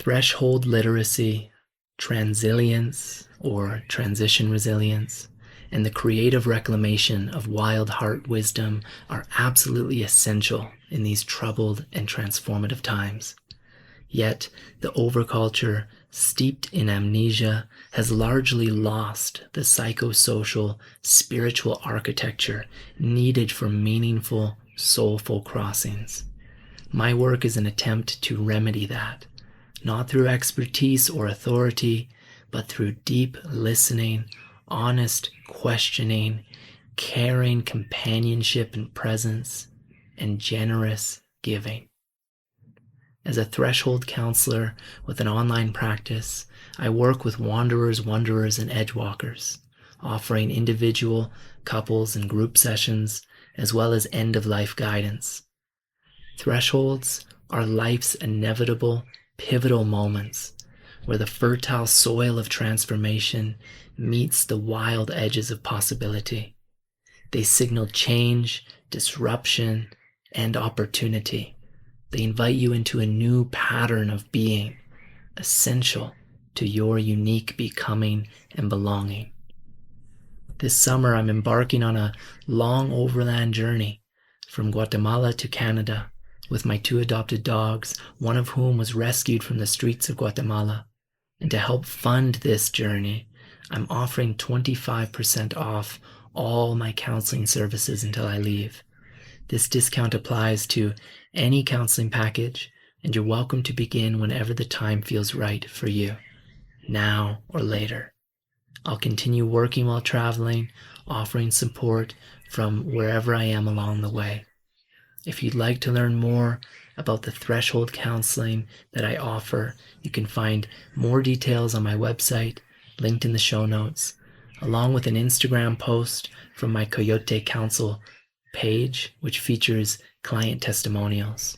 Threshold literacy, transilience or transition resilience, and the creative reclamation of wild heart wisdom are absolutely essential in these troubled and transformative times. Yet, the overculture, steeped in amnesia, has largely lost the psychosocial, spiritual architecture needed for meaningful, soulful crossings. My work is an attempt to remedy that, not through expertise or authority, but through deep listening, honest questioning, caring companionship and presence, and generous giving. As a threshold counselor with an online practice, I work with wanderers, wanderers, and edgewalkers, offering individual, couples, and group sessions, as well as end-of-life guidance. Thresholds are life's inevitable, pivotal moments where the fertile soil of transformation meets the wild edges of possibility. They signal change, disruption, and opportunity. They invite you into a new pattern of being, essential to your unique becoming and belonging. This summer, I'm embarking on a long overland journey from Guatemala to Canada with my 2 adopted dogs, one of whom was rescued from the streets of Guatemala. And to help fund this journey, I'm offering 25% off all my counseling services until I leave. This discount applies to any counseling package, and you're welcome to begin whenever the time feels right for you, now or later. I'll continue working while traveling, offering support from wherever I am along the way. If you'd like to learn more about the threshold counseling that I offer, you can find more details on my website, linked in the show notes, along with an Instagram post from my Coyote Counsel page, which features client testimonials.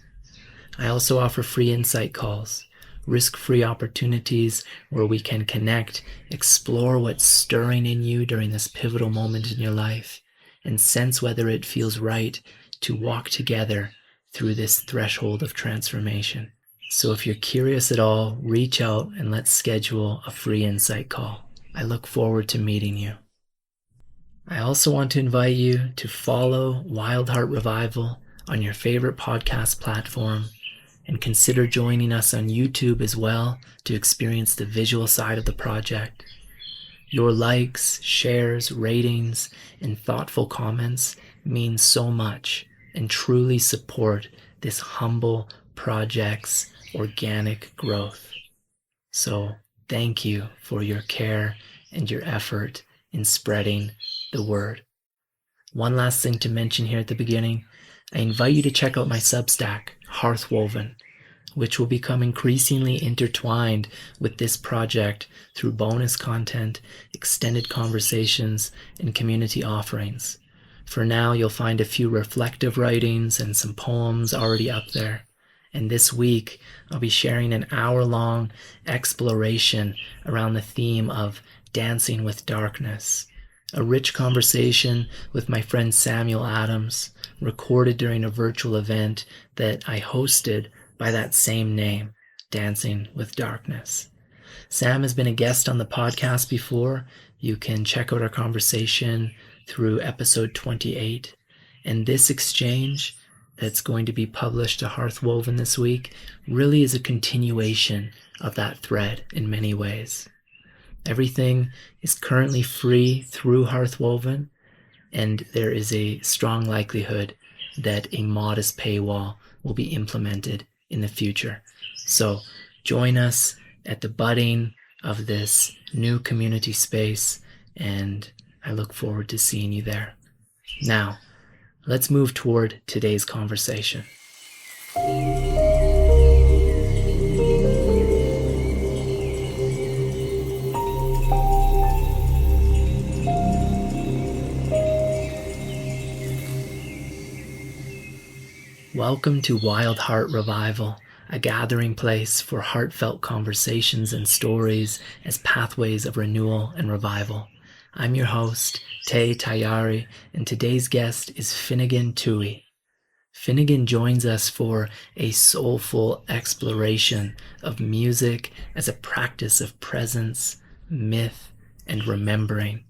I also offer free insight calls, risk-free opportunities where we can connect, explore what's stirring in you during this pivotal moment in your life, and sense whether it feels right to walk together through this threshold of transformation. So if you're curious at all, reach out and let's schedule a free insight call. I look forward to meeting you. I also want to invite you to follow Wild Heart Revival on your favorite podcast platform and consider joining us on YouTube as well to experience the visual side of the project. Your likes, shares, ratings, and thoughtful comments mean so much and truly support this humble project's organic growth. So thank you for your care and your effort in spreading the word. One last thing to mention here at the beginning, I invite you to check out my Substack, Hearthwoven, which will become increasingly intertwined with this project through bonus content, extended conversations, and community offerings. For now, you'll find a few reflective writings and some poems already up there. And this week, I'll be sharing an hour-long exploration around the theme of dancing with darkness, a rich conversation with my friend Samuel Adams, recorded during a virtual event that I hosted by that same name, Dancing with Darkness. Sam has been a guest on the podcast before. You can check out our conversation through episode 28. And this exchange that's going to be published to Hearthwoven this week really is a continuation of that thread in many ways. Everything is currently free through Hearthwoven, and there is a strong likelihood that a modest paywall will be implemented in the future. So join us at the budding of this new community space, and I look forward to seeing you there. Now, let's move toward today's conversation. Welcome to Wild Heart Revival, a gathering place for heartfelt conversations and stories as pathways of renewal and revival. I'm your host, Te Tayari, and today's guest is Finnegan Tui. Finnegan joins us for a soulful exploration of music as a practice of presence, myth, and remembering,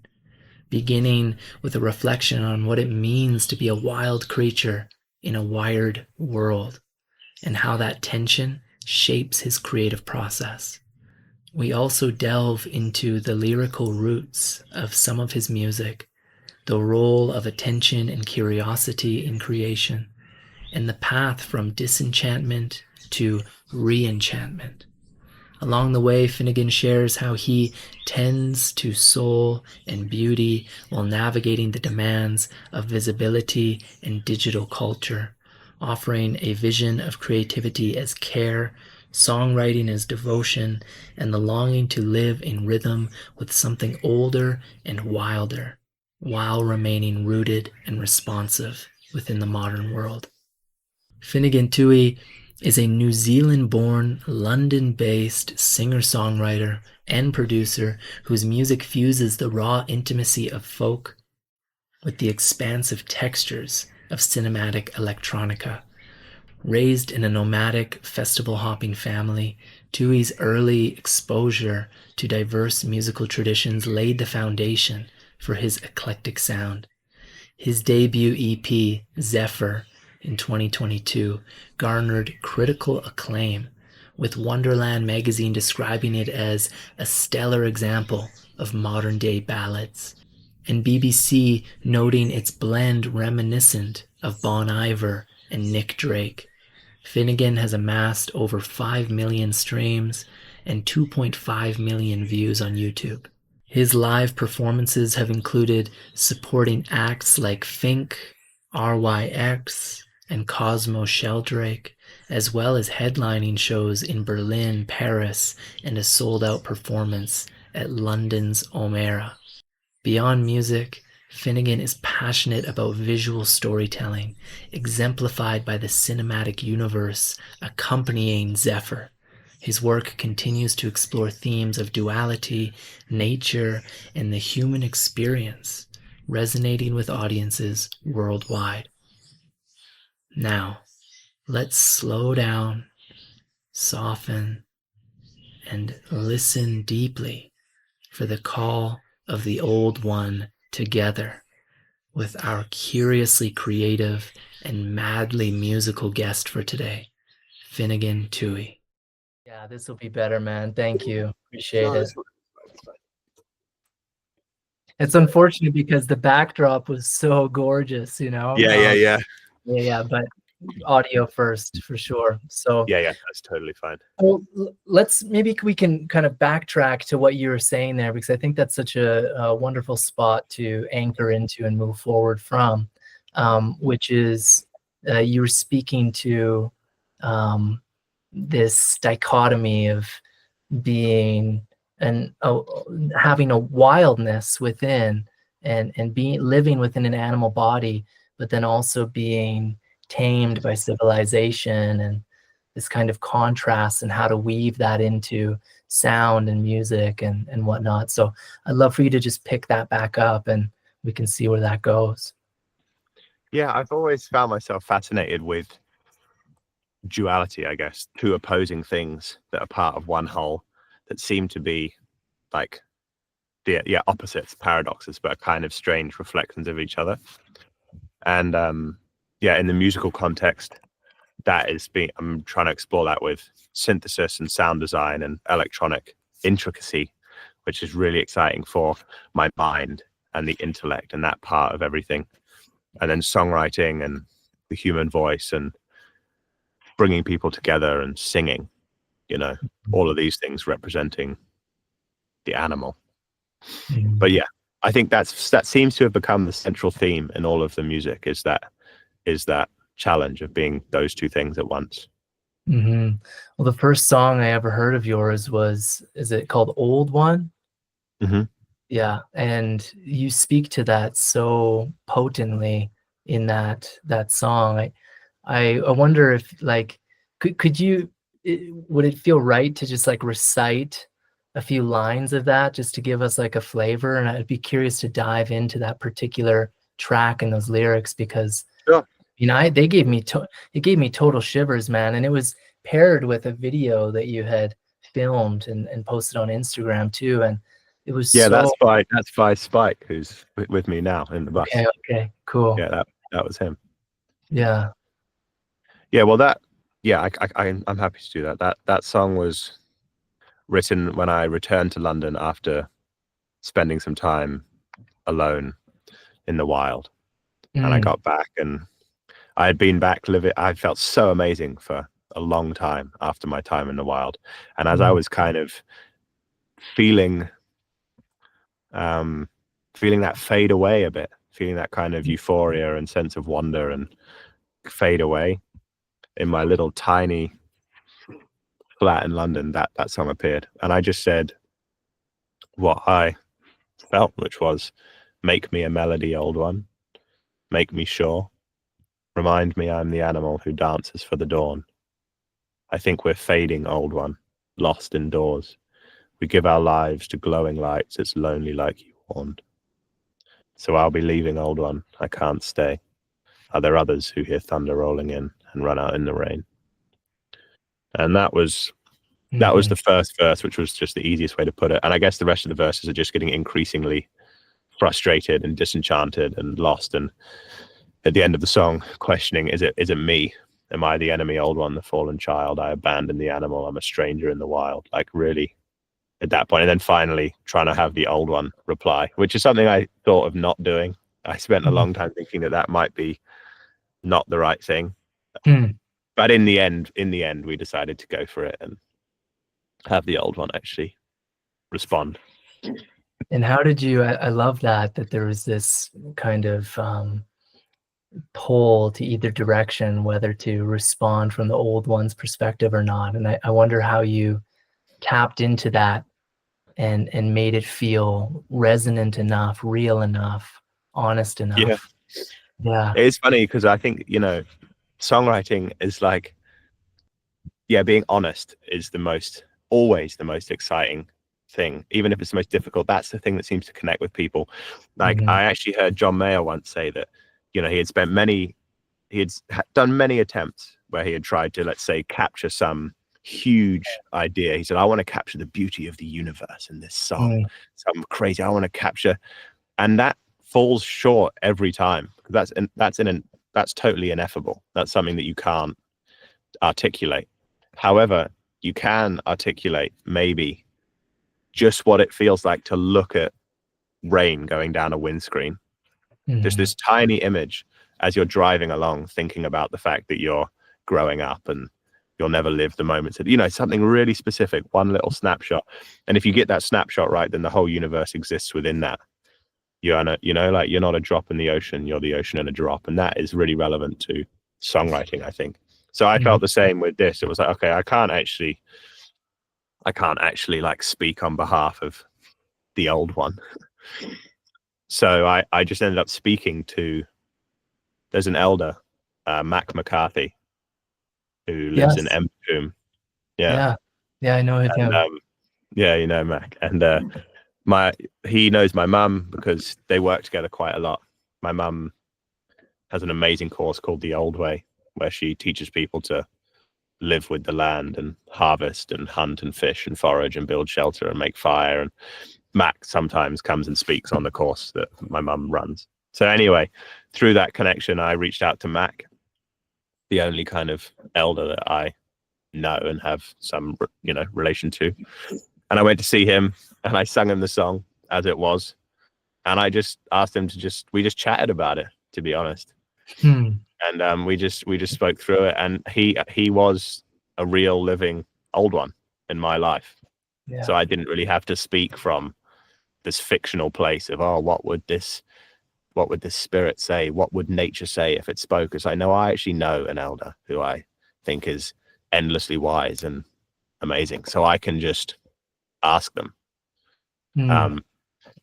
beginning with a reflection on what it means to be a wild creature in a wired world and how that tension shapes his creative process. We also delve into the lyrical roots of some of his music, the role of attention and curiosity in creation, and the path from disenchantment to re-enchantment. Along the way, Finnegan shares how he tends to soul and beauty while navigating the demands of visibility and digital culture, offering a vision of creativity as care, songwriting as devotion, and the longing to live in rhythm with something older and wilder, while remaining rooted and responsive within the modern world. Finnegan Tui is a New Zealand-born, London-based singer-songwriter and producer whose music fuses the raw intimacy of folk with the expansive textures of cinematic electronica. Raised in a nomadic, festival-hopping family, Tui's early exposure to diverse musical traditions laid the foundation for his eclectic sound. His debut EP, Zephyr, in 2022, garnered critical acclaim, with Wonderland magazine describing it as a stellar example of modern-day ballads, and BBC noting its blend reminiscent of Bon Iver and Nick Drake. Finnegan has amassed over 5 million streams and 2.5 million views on YouTube. His live performances have included supporting acts like Fink, RYX, and Cosmo Sheldrake, as well as headlining shows in Berlin, Paris, and a sold-out performance at London's Omera. Beyond music, Finnegan is passionate about visual storytelling, exemplified by the cinematic universe accompanying Zephyr. His work continues to explore themes of duality, nature, and the human experience, resonating with audiences worldwide. Now, let's slow down, soften, and listen deeply for the call of the Old One together with our curiously creative and madly musical guest for today, Finnegan Tui. Yeah, this will be better, man. Thank you. Appreciate it. It's unfortunate because the backdrop was so gorgeous, you know? Yeah, but audio first for sure. So yeah, that's totally fine. Well, maybe we can kind of backtrack to what you were saying there, because I think that's such a wonderful spot to anchor into and move forward from, which is you were speaking to this dichotomy of being and having a wildness within and being living within an animal body, but then also being tamed by civilization, and this kind of contrast and how to weave that into sound and music and whatnot. So I'd love for you to just pick that back up and we can see where that goes. Yeah, I've always found myself fascinated with duality, I guess, two opposing things that are part of one whole that seem to be like the opposites, paradoxes, but are kind of strange reflections of each other. And in the musical context, I'm trying to explore that with synthesis and sound design and electronic intricacy, which is really exciting for my mind and the intellect and that part of everything. And then songwriting and the human voice and bringing people together and singing, all of these things representing the animal. Mm-hmm. But yeah, I think that seems to have become the central theme in all of the music, is that challenge of being those two things at once. Mm-hmm. Well, the first song I ever heard of yours is it called Old One? Mm-hmm. Yeah, and you speak to that so potently in that song. I wonder if would it feel right to just like recite a few lines of that just to give us like a flavor? And I'd be curious to dive into that particular track and those lyrics, because sure. You know, it gave me total shivers, man, and it was paired with a video that you had filmed and posted on Instagram too, and it was Yeah, so that's by Spike, who's with me now in the bus. okay, okay, cool. Yeah, that was him. Yeah. Yeah, well, I'm happy to do that. That song was written when I returned to London after spending some time alone in the wild, and I Mm, got back, and I had been back living. I felt so amazing for a long time after my time in the wild, and as I mm, was kind of feeling um, feeling that fade away a bit, feeling that kind of euphoria and sense of wonder and fade away in my little tiny flat in London, that song appeared, and I just said what I felt, which was, "Make me a melody, old one. Make me sure. Remind me I'm the animal who dances for the dawn. I think we're fading, old one, lost indoors. We give our lives to glowing lights. It's lonely like you warned. So I'll be leaving, old one. I can't stay. Are there others who hear thunder rolling in and run out in the rain?" And that was mhm, the first verse, which was just the easiest way to put it. And I guess the rest of the verses are just getting increasingly frustrated and disenchanted and lost. And at the end of the song, questioning, is it me? Am I the enemy, old one, the fallen child? I abandoned the animal. I'm a stranger in the wild. Like, really, at that point. And then finally trying to have the old one reply, which is something I thought of not doing. I spent a mhm, long time thinking that might be not the right thing. mm. But in the end, we decided to go for it and have the old one actually respond. And how did you I love that there was this kind of, pull to either direction, whether to respond from the old one's perspective or not, and I wonder how you tapped into that and made it feel resonant enough, real enough, honest Yeah. enough. Yeah. It's funny because I think, songwriting is like, yeah, being honest is always the most exciting thing, even if it's the most difficult. That's the thing that seems to connect with people. Like, Mhm. I actually heard John Mayer once say that, he had done many attempts where he had tried to, let's say, capture some huge idea. He said, I want to capture the beauty of the universe in this song. Mm, Some crazy, I want to capture, and that falls short every time. That's totally ineffable. That's something that you can't articulate. However, you can articulate maybe just what it feels like to look at rain going down a windscreen. Just mhm, this tiny image as you're driving along, thinking about the fact that you're growing up and you'll never live the moments that, something really specific, one little snapshot. And if you get that snapshot right, then the whole universe exists within that. Like, you're not a drop in the ocean, you're the ocean in a drop. And that is really relevant to songwriting, I think. So I mhm, felt the same with this. It was like, okay, I can't actually like speak on behalf of the old one. So I just ended up speaking to, there's an elder, Mac McCarthy, who lives in yes. Empcombe. Yeah. Yeah. Yeah, I know of And him. yeah, Mac. And my he knows my mum because they work together quite a lot. My mum has an amazing course called The Old Way, where she teaches people to live with the land and harvest and hunt and fish and forage and build shelter and make fire. And Mac sometimes comes and speaks on the course that my mum runs. So anyway, through that connection, I reached out to Mac, the only kind of elder that I know and have some, relation to. And I went to see him and I sung him the song as it was. And I just asked him we just chatted about it, to be honest. Hmm. And we just spoke through it. And he was a real living old one in my life. So Yeah. I didn't really have to speak from this fictional place of, oh, what would this spirit say? What would nature say if it spoke? It's like, no, I actually know an elder who I think is endlessly wise and amazing. So I can just ask them. Mm, Um,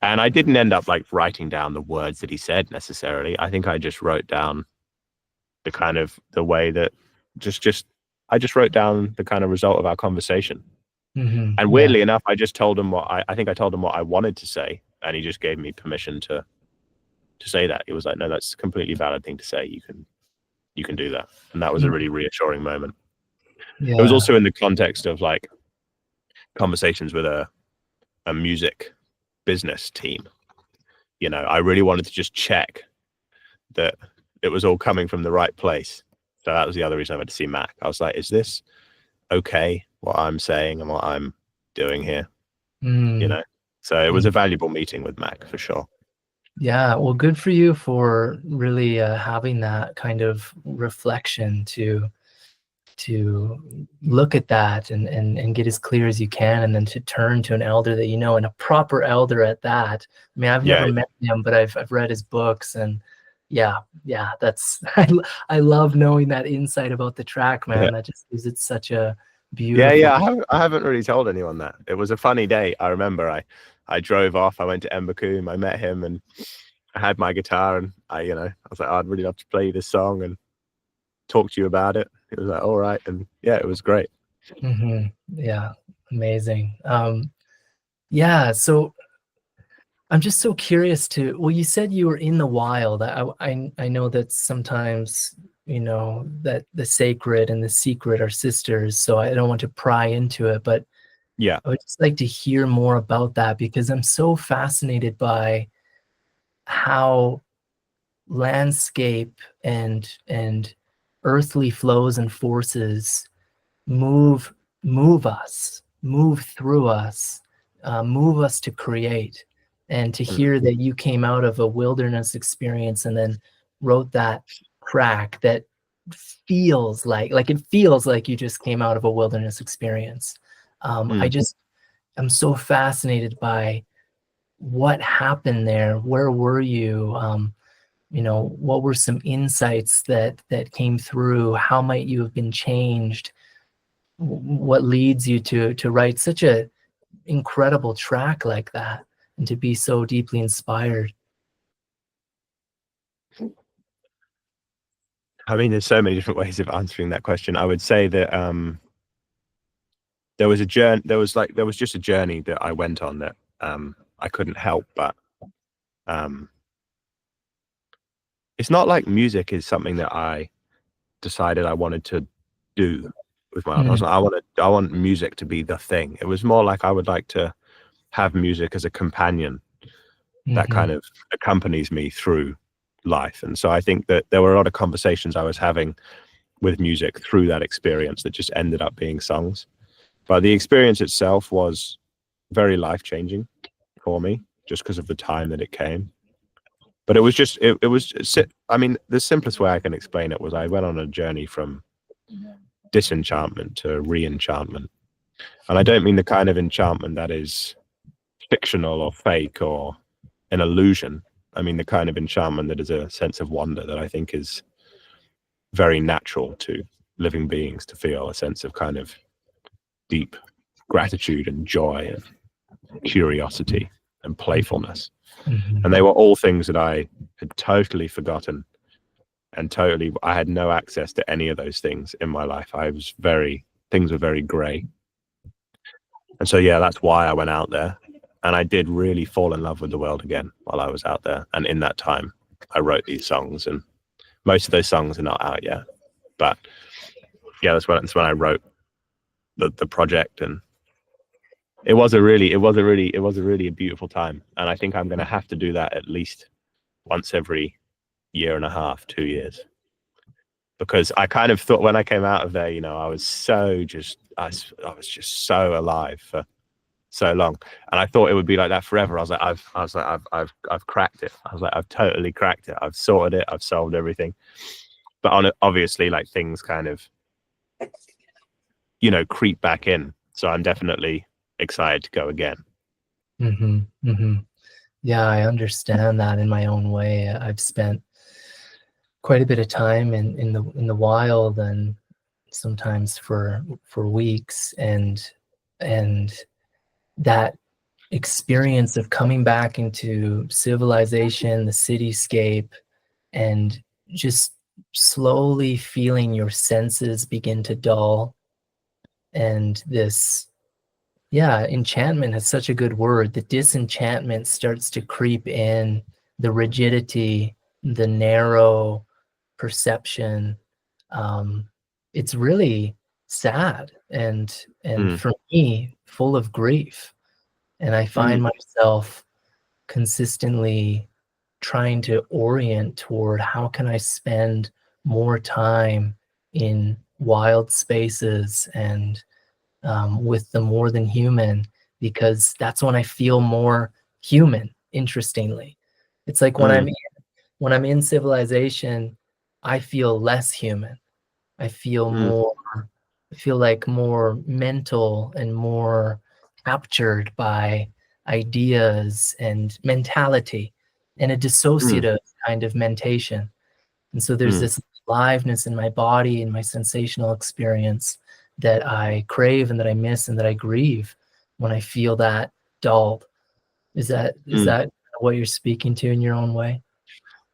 and I didn't end up like writing down the words that he said necessarily. I think I just wrote down the kind of the way that I just wrote down the kind of result of our conversation. mhm, And yeah. weirdly enough, I just told him I think I told him what I wanted to say, and he just gave me permission to say that. He was like, no, that's a completely valid thing to say. You can you can do that. And that was a really reassuring moment. It was Yeah. also in the context of like conversations with a music business team. You know, I really wanted to just check that it was all coming from the right place. So that was the other reason I went to see Mac. I was like, is this okay, what I'm saying and what I'm doing here? You know? So it was a valuable meeting with Mac for sure. Yeah, well, good for you for really having that kind of reflection to look at that and get as clear as you can, and then to turn to an elder that you know, and a proper elder at that. I mean, I've never Yeah. met him, but I've read his books, and yeah, that's I love knowing that insight about the track, man. Yeah. That just gives it such a Yeah, beautiful. yeah. I haven't really told anyone that. It was a funny day. I remember I drove off, I went to Embakum, I met him, and I had my guitar, and I was like, oh, I'd really love to play this song and talk to you about it. It was like, all right. And yeah, it was great. Yeah, amazing. Yeah, so I'm just so curious to, well, you said you were in the wild. I know that sometimes, you know, that the sacred and the secret are sisters, so I don't want to pry into it, but Yeah. I would just like to hear more about that, because I'm so fascinated by how landscape and earthly flows and forces move move through us, move us to create. And to Mm. hear that you came out of a wilderness experience and then wrote that track that feels like you just came out of a wilderness experience. Mm. I'm so fascinated by what happened there. Where were you? You know, what were some insights that came through? How might you have been changed? What leads you to write such a incredible track like that and to be so deeply inspired? I mean, there's so many different ways of answering that question. I would say that there was a journey. There was just a journey that I went on that I couldn't help but. Um, it's not like music is something that I decided I wanted to do with my life. I was like, I want music to be the thing. It was more like I would like to have music as a companion that kind of accompanies me through life. And so I think that there were a lot of conversations I was having with music through that experience that just ended up being songs. But the experience itself was very life-changing for me, just because of the time that it came. But it was just, I mean, the simplest way I can explain it was I went on a journey from disenchantment to re-enchantment. And I don't mean the kind of enchantment that is fictional or fake or an illusion. I mean the kind of enchantment that is a sense of wonder that I think is very natural to living beings to feel, a sense of kind of deep gratitude and joy and curiosity and playfulness. And they were all things that I had totally forgotten, and I had no access to any of those things in my life. Things were very gray. And so, yeah, that's why I went out there. And I did really fall in love with the world again while I was out there. And in that time, I wrote these songs, and most of those songs are not out yet. But yeah, that's when I wrote the project, and it was a really a beautiful time. And I think I'm going to have to do that at least once every year and a half, 2 years, because I kind of thought when I came out of there, you know, I was just so alive for so long, and I thought it would be like that forever. I was like, I've cracked it. I was like, I've totally cracked it. I've sorted it. I've solved everything. But obviously, like, things kind of, you know, creep back in. So I'm definitely excited to go again. Yeah, I understand that in my own way. I've spent quite a bit of time in the wild, and sometimes for weeks, and that experience of coming back into civilization, the cityscape, and just slowly feeling your senses begin to dull. And this, yeah, enchantment is such a good word. The disenchantment starts to creep in, the rigidity, the narrow perception, um, it's really sad and Mm, for me full of grief. And I mm, find myself consistently trying to orient toward how can I spend more time in wild spaces and with the more than human, because that's when I feel more human, interestingly. It's like mm, when I'm in civilization, I feel less human. I feel mm, more I feel like more mental and more captured by ideas and mentality and a mm, dissociative kind of mentation. And so there's mm. this aliveness in my body and my sensational experience that I crave and that I miss and that I grieve when I feel that dulled. Is Mm. that what you're speaking to in your own way?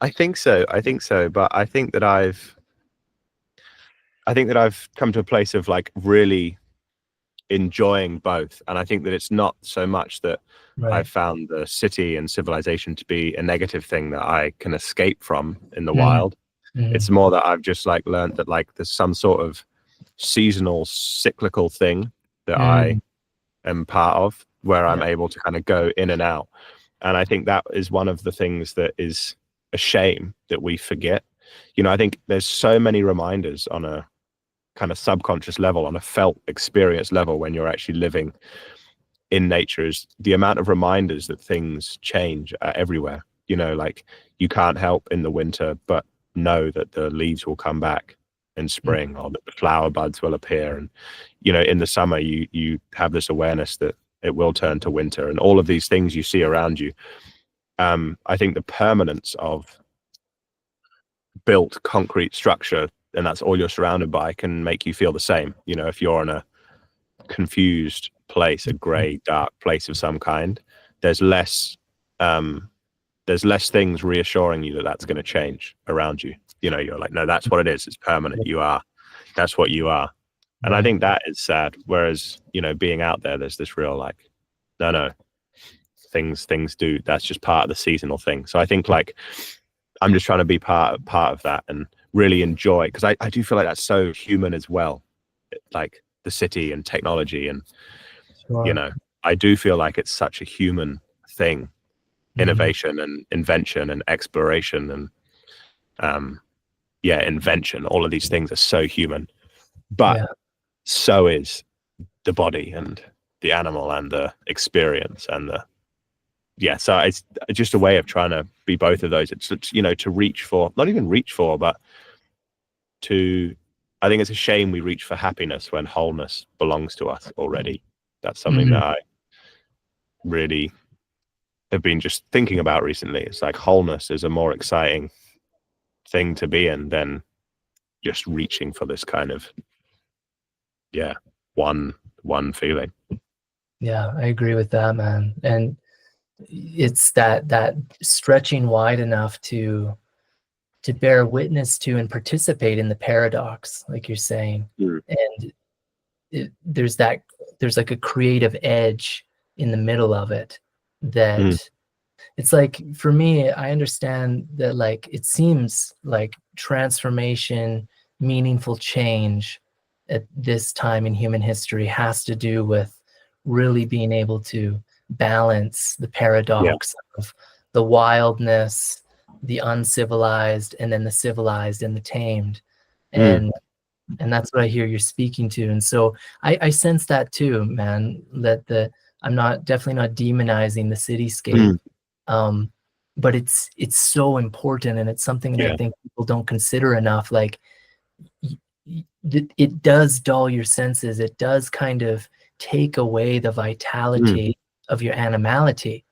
I think so. I think so. But I think that I've come to a place of like really enjoying both. And I think that it's not so much that I've Right. found the city and civilization to be a negative thing that I can escape from in the Mm, wild. It's mm, more that I've just like learned that like there's some sort of seasonal cyclical thing that I mm, am part of where I'm yeah. able to kind of go in and out. And I think that is one of the things that is a shame that we forget. You know, I think there's so many reminders on a kind of subconscious level, on a felt experience level, when you're actually living in nature, is the amount of reminders that things change everywhere. You know, like you can't help in the winter but know that the leaves will come back in Mm, spring, or that the flower buds will appear, and you know, in the summer you have this awareness that it will turn to winter, and all of these things you see around you. I think the permanence of built concrete structure, and that's all you're surrounded by, can make you feel the same. You know, if you're in a confused place, a mm, grey dark place of some kind, there's less um there's less things reassuring you that that's going to change around you. You know, you're like, no, that's what it is, it's permanent, you are, that's what you are. And I right. think that is sad. Whereas, you know, being out there, there's this real like, no, things do, that's just part of the seasonal thing. So I think like I'm just trying to be part of that and really enjoy, because I do feel like that's so human as well. Like the city and technology, and you Sure. know, I do feel like it's such a human thing. Mhm. Innovation and invention and exploration and um yeah, invention, all of these things are so human. But Yeah. so is the body and the animal and the experience and the, yeah, so it's just a way of trying to be both of those. It's you know, to reach for, not even reach for, but to, I think it's a shame we reach for happiness when wholeness belongs to us already. That's something Mhm. that I really have been just thinking about recently. It's like wholeness is a more exciting thing to be in than just reaching for this kind of, yeah, one feeling. Yeah, I agree with that, man. And it's that stretching wide enough to bear witness to and participate in the paradox, like you're saying. Mm, And there's that there's like a creative edge in the middle of it mm, that it's like for me, I understand that like it seems like transformation, meaningful change at this time in human history has to do with really being able to balance the yeah. paradox of the wildness, the uncivilized, and then the civilized and the tamed. Mm, And that's what I hear you're speaking to. And so I sense that too, man, that I'm not definitely not demonizing the cityscape. mm, Um, but it's so important, and it's something that I yeah. think people don't consider enough. Like it does dull your senses. It does kind of take away the Mm. vitality of your animality.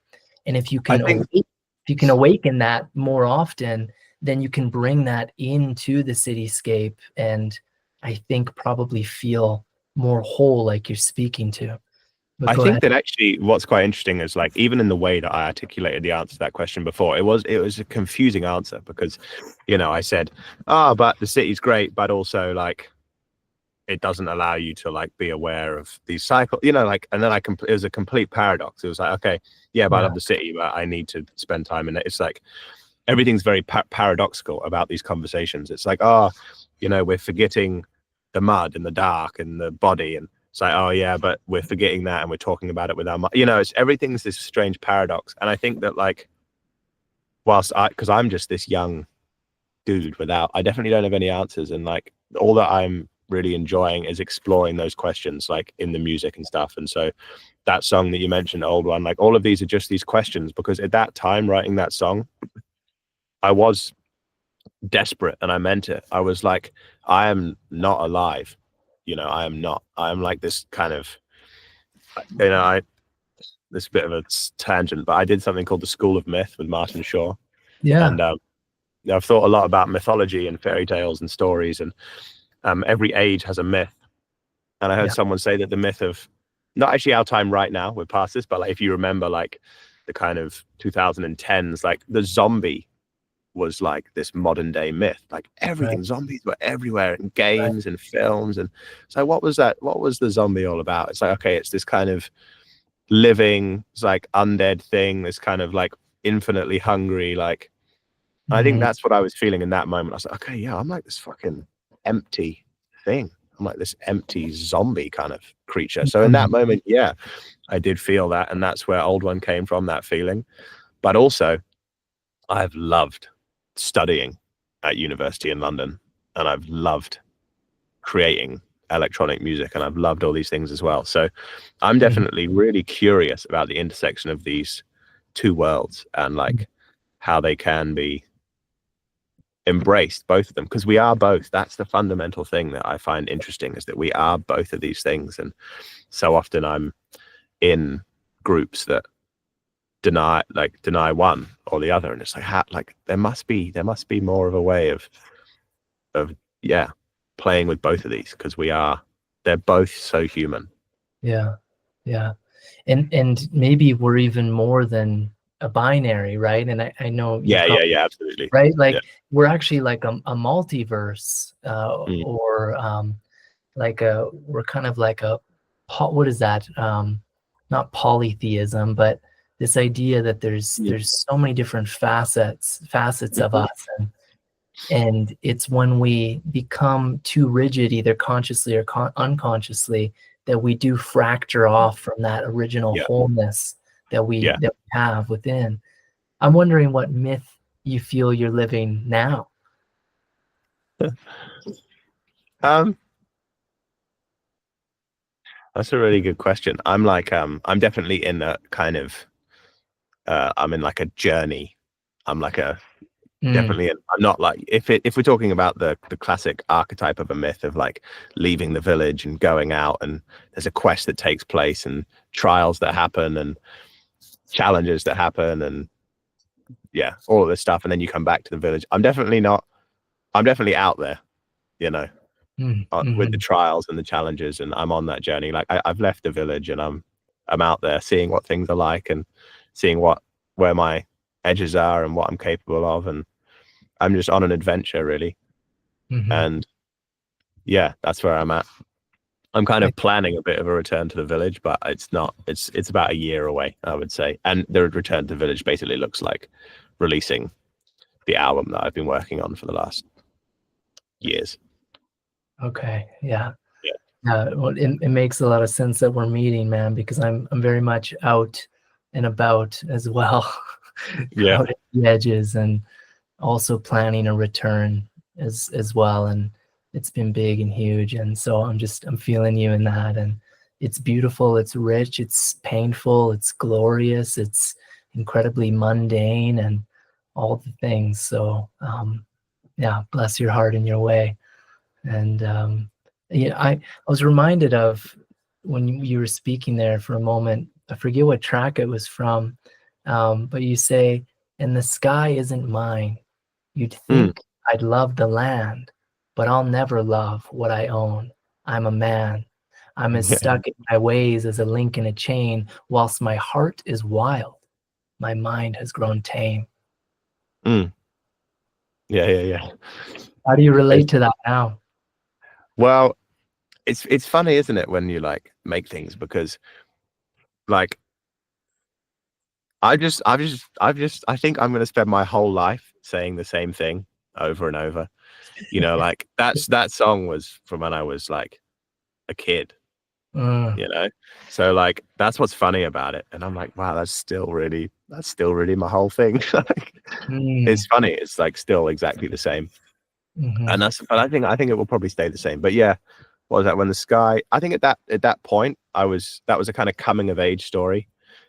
And I think, if you can awaken that more often, then you can bring that into the cityscape, and I think probably feel more whole, like you're speaking to. But I go ahead. think that actually what's quite interesting is like, even in the way that I articulated the answer to that question before, it was a confusing answer because, you know, I said, oh, but the city's great, but also like it doesn't allow you to like be aware of these cycles, you know, like, and then it was a complete paradox. It was like, okay, yeah, but I Yeah. love the city, but I need to spend time in it. It's like everything's very paradoxical about these conversations. It's like, oh, we're forgetting the mud and the dark and the body, and it's like, oh yeah, but we're forgetting that and we're talking about it with our mind. It's everything's this strange paradox. And I think that, like, because I'm just this young dude I definitely don't have any answers, and like all that I'm really enjoying is exploring those questions, like in the music and stuff. And so that song that you mentioned, Old One, like all of these are just these questions, because at that time writing that song, I was desperate, and I meant it. I was like, I am not alive. I am not. I am like this kind of, I this bit of a tangent, but I did something called the School of Myth with Martin Shaw. Yeah. And I've thought a lot about mythology and fairy tales and stories, and every age has a myth. And I heard Yeah. someone say that the myth of, not actually our time right now, we're past this, but like if you remember like the kind of 2010s, like the zombie was like this modern day myth. Like Right. everything, zombies were everywhere in Right. games and films. And so what was that? What was the zombie all about? It's like, okay, it's this kind of living, it's like undead thing, this kind of like infinitely hungry, like, I think Hmm. that's what I was feeling in that moment. I was like, okay, yeah, I'm like this fucking empty thing. I'm like this empty zombie kind of creature. So in that moment, yeah, I did feel that. And that's where Old One came from, that feeling. But also, I've loved studying at university in London, and I've loved creating electronic music, and I've loved all these things as well. So I'm definitely really curious about the intersection of these two worlds, and like how they can be embraced, both of them, because we are both. That's the fundamental thing that I find interesting, is that we are both of these things. And so often I'm in groups that deny one or the other, and it's like, like there must be more of a way of yeah, playing with both of these, because they're both so human. Yeah. Yeah. And maybe we're even more than a binary, right? And I know you probably, Yeah, absolutely. right? Yeah. Like we're actually like a multiverse, Mm. or we're kind of like what is that? Not polytheism, but this idea that Mm. there's so many different facets of Mhm. us, and it's when we become too rigid, either consciously or unconsciously, that we do fracture off from that original Yeah, wholeness yeah. that we have within. I'm wondering what myth you feel you're living now. um that's a really good question. I'm like, I'm definitely in a kind of, I'm in like a journey. I'm like a Mm, definitely, I'm not like, if we're talking about the classic archetype of a myth of like leaving the village and going out, and there's a quest that takes place, and trials that happen, and challenges that happen, and yeah, all of this stuff, and then you come back to the village. I'm definitely not. I'm definitely out there, you know, with the mhm, trials and the challenges, and I'm on that journey. Like I've left the village, and I'm out there seeing what things are like, and seeing where my edges are and what I'm capable of, and I'm just on an adventure, really. mhm. And yeah, that's where I'm at. I'm kind I of planning a bit of a return to the village, but it's not. It's about a year away, I would say. And the return to the village basically looks like releasing the album that I've been working on for the last years. Okay, yeah. Yeah. Well, it makes a lot of sense that we're meeting, man, because I'm very much out and about as well, Yeah. out at the edges, and also planning a return as well. And it's been big and huge, and so I'm feeling you in that. And it's beautiful, it's rich, it's painful, it's glorious, it's incredibly mundane, and all the things. So yeah, bless your heart in your way. And yeah, I was reminded of when you were speaking there for a moment. I forget what track it was from, but you say, "And the sky isn't mine. You'd Mm. think I'd love the land, but I'll never love what I own. I'm a man. I'm as Yeah. stuck in my ways as a link in a chain, whilst my heart is wild. My mind has grown tame." Mm. Yeah. How do you It's, relate to that now? well, it's funny, isn't it, when you like make things, because like I think I'm going to spend my whole life saying the same thing. over and over. You know, like that song was from when I was like a kid, Mm, you know? So like that's what's funny about it. And I'm like, wow, that's still really my whole thing. Like, mm, it's funny. It's like still exactly the same. mhm, And I think it will probably stay the same. But yeah, what was that when the sky, I think at that point that was a kind of coming of age story.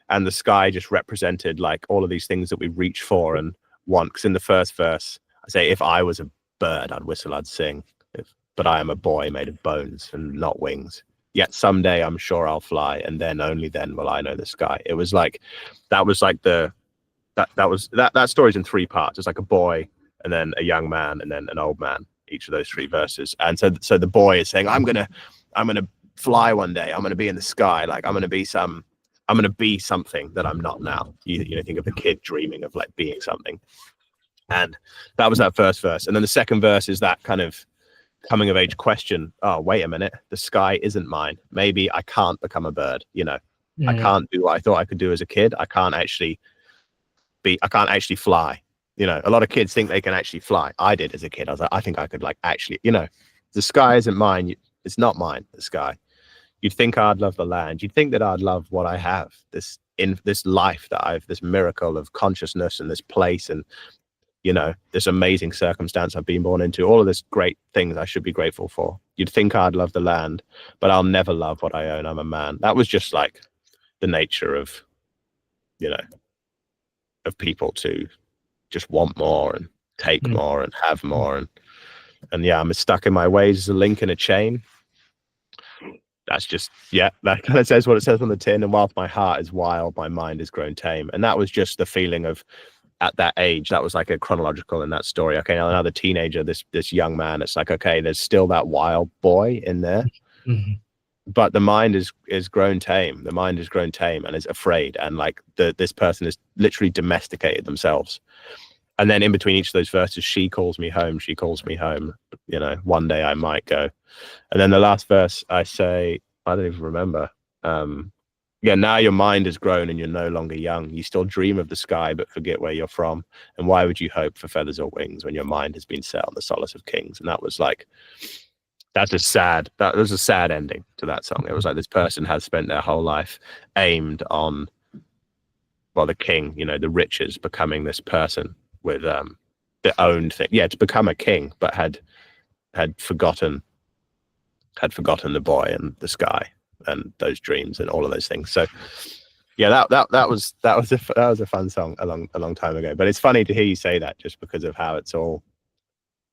And the sky just represented like all of these things that we reach for and want. Because in the first verse, I say, if I was a bird, I'd whistle, I'd sing. But I am a boy made of bones and not wings. Yet someday I'm sure I'll fly, and then only then will I know the sky. It was like that was like that story's in three parts. It's like a boy, and then a young man, and then an old man. Each of those three verses. And so the boy is saying, I'm gonna fly one day. I'm gonna be in the sky. Like I'm gonna be something that I'm not now. You know, think of the kid dreaming of like being something. And that was that first verse. And then the second verse is that kind of coming of age question. Oh, wait a minute. The sky isn't mine. Maybe I can't become a bird. You know, I mm, can't do what I thought I could do as a kid. I can't actually fly. You know, a lot of kids think they can actually fly. I did as a kid. I was like, I think I could like actually, you know, the sky isn't mine. It's not mine, the sky. You'd think I'd love the land. You'd think that I'd love what I have, this life that this miracle of consciousness and this place and, you know, this amazing circumstance I've been born into, all of this great things I should be grateful for. You'd think I'd love the land, but I'll never love what I own. I'm a man. That was just like the nature of, you know, of people to just want more and take mm, more and have more. And yeah, I'm stuck in my ways as a link in a chain. That's just, yeah, that kind of says what it says on the tin. And whilst my heart is wild, my mind is grown tame. And that was just the feeling of at that age. That was like a chronological in that story. Okay, now another teenager, this young man, it's like, okay, there's still that wild boy in there, mhm, but the mind is grown tame. The mind is grown tame and is afraid. And like this person is literally domesticated themselves. And then in between each of those verses, she calls me home. She calls me home. You know, one day I might go. And then the last verse, I say, I don't even remember. Yeah, now your mind has grown and you're no longer young. You still dream of the sky, but forget where you're from. And why would you hope for feathers or wings when your mind has been set on the solace of kings? And that was like, that was a sad ending to that song. It was like this person has spent their whole life aimed on, well, the king, you know, the riches, becoming this person with their own thing. Yeah, to become a king, but had forgotten the boy and the sky and those dreams and all of those things. So yeah, that was a fun song a long time ago. But it's funny to hear you say that just because of how it's all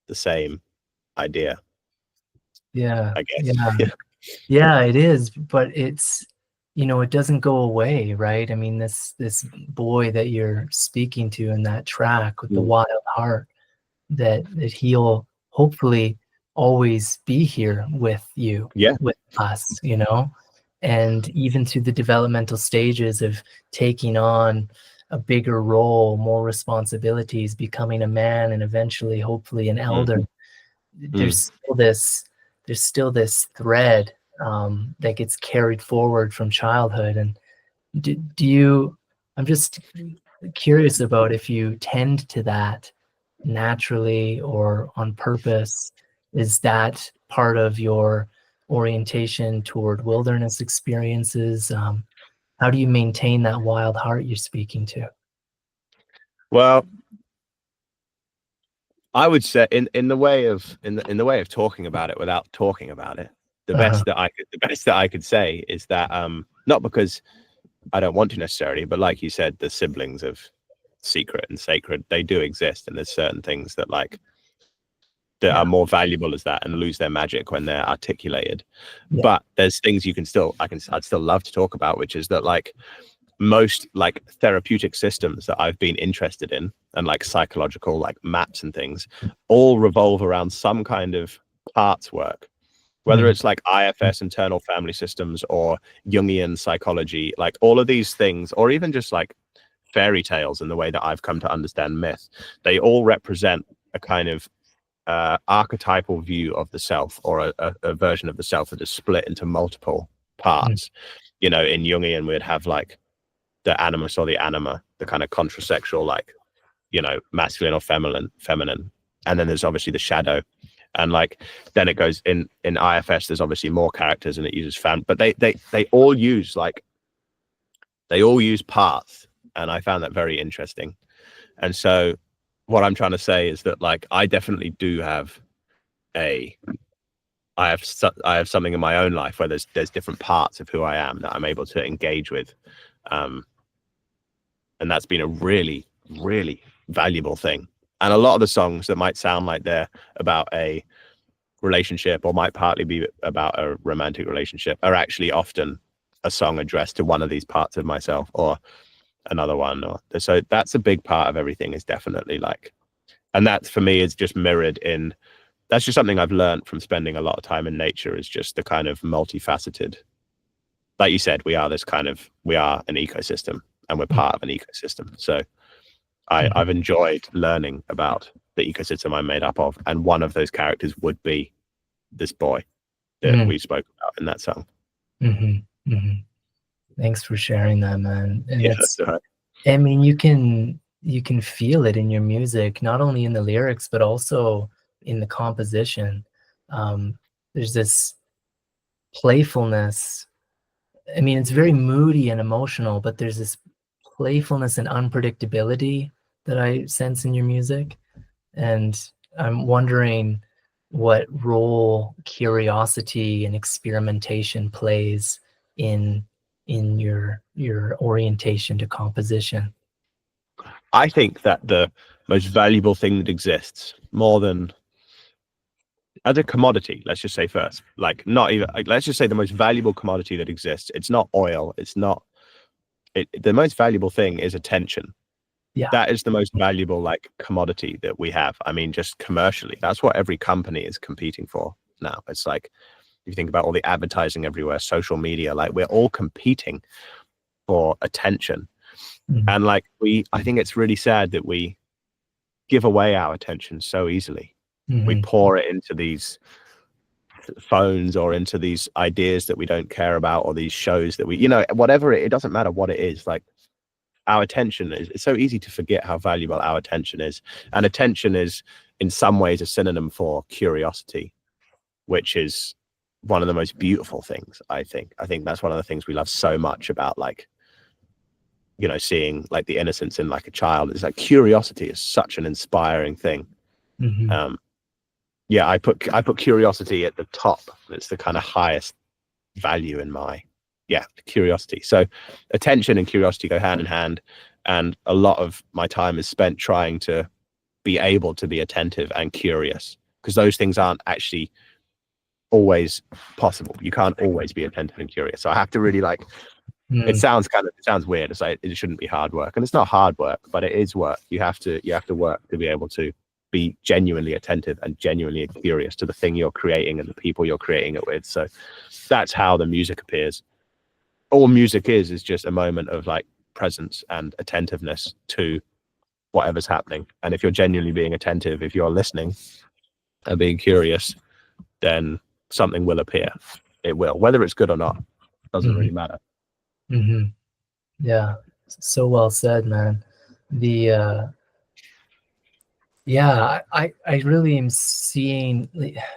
the same idea, yeah, I guess. yeah. Yeah. Yeah, it is, but it's, it doesn't go away, right? I mean, this boy that you're speaking to in that track with the Mm. wild heart, that he'll hopefully always be here with you, Yeah. with us, and even through the developmental stages of taking on a bigger role, more responsibilities, becoming a man, and eventually, hopefully, an Mm. elder. Mm. There's still this thread that gets carried forward from childhood. And do you? I'm just curious about if you tend to that naturally or on purpose. Is that part of your orientation toward wilderness experiences? How do you maintain that wild heart you're speaking to? Well, I would say in the way of in the way of talking about it without talking about it, Uh-huh. the best that I could say is that not because I don't want to necessarily, but like you said, the siblings of secret and sacred, they do exist, and there's certain things that like that are Yeah. more valuable as that and lose their magic when they're articulated. Yeah. But there's things I'd still love to talk about, which is that like most like therapeutic systems that I've been interested in and like psychological like maps and things all revolve around some kind of parts work, whether Mm. it's like IFS, internal family systems, or Jungian psychology, like all of these things, or even just like fairy tales in the way that I've come to understand myth. They all represent a kind of archetypal view of the self, or a version of the self that is split into multiple Mm. parts. You know, in Jungian, we'd have like the animus or the anima, the kind of contrasexual, like, you know, masculine or feminine, and then there's obviously the shadow, and like then it goes in IFS. There's obviously more characters, and it uses fan, but they all use parts, and I found that very interesting. And so what I'm trying to say is that like I definitely do have a I have something in my own life where there's different parts of who I am that I'm able to engage with, and that's been a really valuable thing. And a lot of the songs that might sound like they're about a relationship or might partly be about a romantic relationship are actually often a song addressed to one of these parts of myself or another one. Or so that's a big part of everything, is definitely like, and that for me is just mirrored in, that's just something I've learned from spending a lot of time in nature, is just the kind of multifaceted, like you said, we are an ecosystem, and we're part of an ecosystem. So I've enjoyed learning about the ecosystem I'm made up of, and one of those characters would be this boy that we spoke about in that song. Thanks for sharing that, man. And Yeah, it's, that's right. I mean, you can feel it in your music, not only in the lyrics but also in the composition. There's this playfulness. I mean, it's very moody and emotional, but there's this playfulness and unpredictability that I sense in your music. And I'm wondering what role curiosity and experimentation plays in your orientation to composition. I think that the most valuable thing that exists, more than as a commodity, let's just say first, like not even, like, let's just say the most valuable commodity that exists, it's not oil, it's not the most valuable thing is attention. Yeah. That is the most valuable like commodity that we have. I mean, just commercially, that's what every company is competing for now. It's like, if you think about all the advertising everywhere, social media, like we're all competing for attention. And like I think it's really sad that we give away our attention so easily. We pour it into these phones or into these ideas that we don't care about, or these shows that we, whatever it doesn't matter what it is. Like our attention it's so easy to forget how valuable our attention is. And attention is in some ways a synonym for curiosity, which is one of the most beautiful things. I think that's one of the things we love so much about, like, seeing like the innocence in like a child. Is like curiosity is such an inspiring thing. I put curiosity at the top. It's the kind of highest value in my curiosity. So attention and curiosity go hand in hand, and a lot of my time is spent trying to be able to be attentive and curious, because those things aren't actually always possible. You can't always be attentive and curious. So I have to really like, it sounds weird. It's like, it shouldn't be hard work, and it's not hard work, but it is work. You have to work to be able to be genuinely attentive and genuinely curious to the thing you're creating and the people you're creating it with. So that's how the music appears. All music is just a moment of like presence and attentiveness to whatever's happening. And if you're genuinely being attentive, if you're listening and being curious, then something will appear. It will, whether it's good or not, doesn't really matter. Yeah, so well said, man. I really am seeing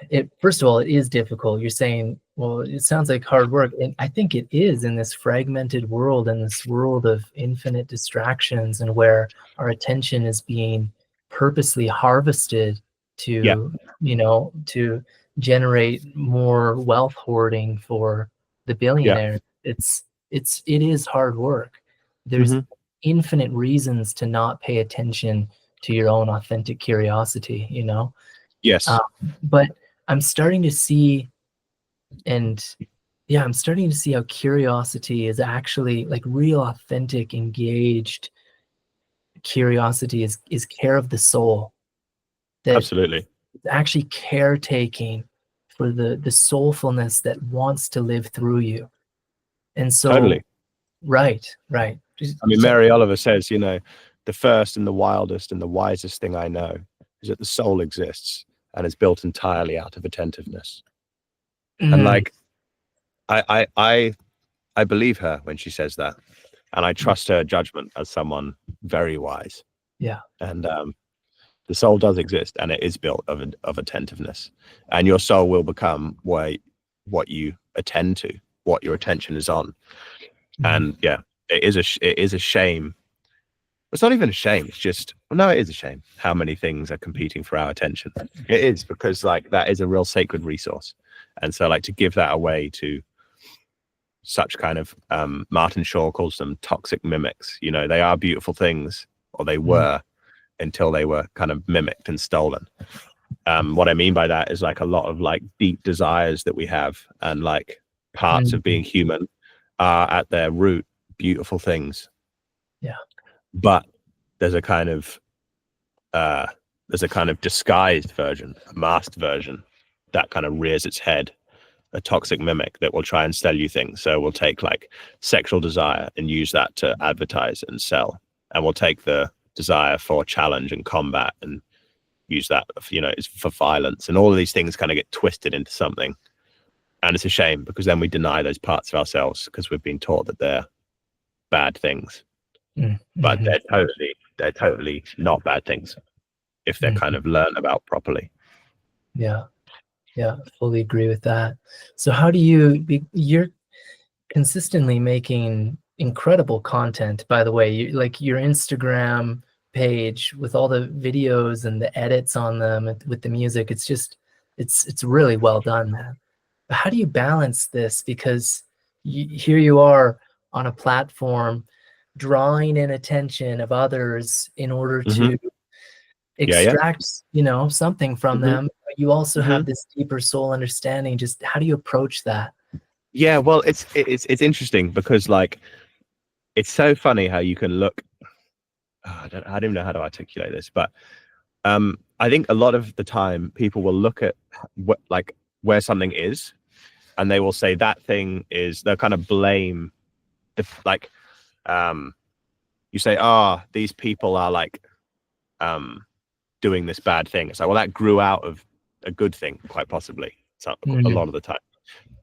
it. First of all, it is difficult. You're saying, well, it sounds like hard work, and I think it is, in this fragmented world, in this world of infinite distractions, and where our attention is being purposely harvested to to generate more wealth hoarding for the billionaires. It is hard work. There's infinite reasons to not pay attention to your own authentic curiosity, Yes. But I'm starting to see, I'm starting to see how curiosity is actually like real, authentic, engaged curiosity is care of the soul. That Absolutely. actually caretaking for the soulfulness that wants to live through you. And so, totally. Right. I mean, Mary Oliver says, the first and the wildest and the wisest thing I know is that the soul exists and is built entirely out of attentiveness. And like, I believe her when she says that, and I trust her judgment as someone very wise. Yeah. And The soul does exist, and it is built of attentiveness, and your soul will become what you attend to, what your attention is on. And yeah, it is a shame. It's not even a shame. It's just, no, it is a shame how many things are competing for our attention. It is, because like that is a real sacred resource. And so like to give that away to such kind of, Martin Shaw calls them toxic mimics. You know, they are beautiful things, or they were, until they were kind of mimicked and stolen. What I mean by that is like a lot of like deep desires that we have, and like parts of being human are at their root beautiful things. Yeah. But there's a kind of disguised version, a masked version, that kind of rears its head, a toxic mimic that will try and sell you things. So we'll take like sexual desire and use that to advertise and sell, and we'll take the desire for challenge and combat and use that, you know, for violence, and all of these things kind of get twisted into something. And it's a shame, because then we deny those parts of ourselves, because we've been taught that they're bad things. But they're totally not bad things if they're kind of learned about properly. Yeah, fully agree with that. So how do you're consistently making incredible content, by the way. Like your Instagram page with all the videos and the edits on them with the music, it's just it's really well done, man. But how do you balance this? Because here you are on a platform drawing in attention of others in order to extract, you know, something from them. But you also have this deeper soul understanding. Just how do you approach that? Yeah, well, it's interesting, because like it's so funny how you can look. I don't even know how to articulate this, but I think a lot of the time people will look at like where something is, and they will say that thing is. They'll kind of blame the like. You say, these people are like doing this bad thing. It's like, well, that grew out of a good thing, quite possibly. So a lot of the time.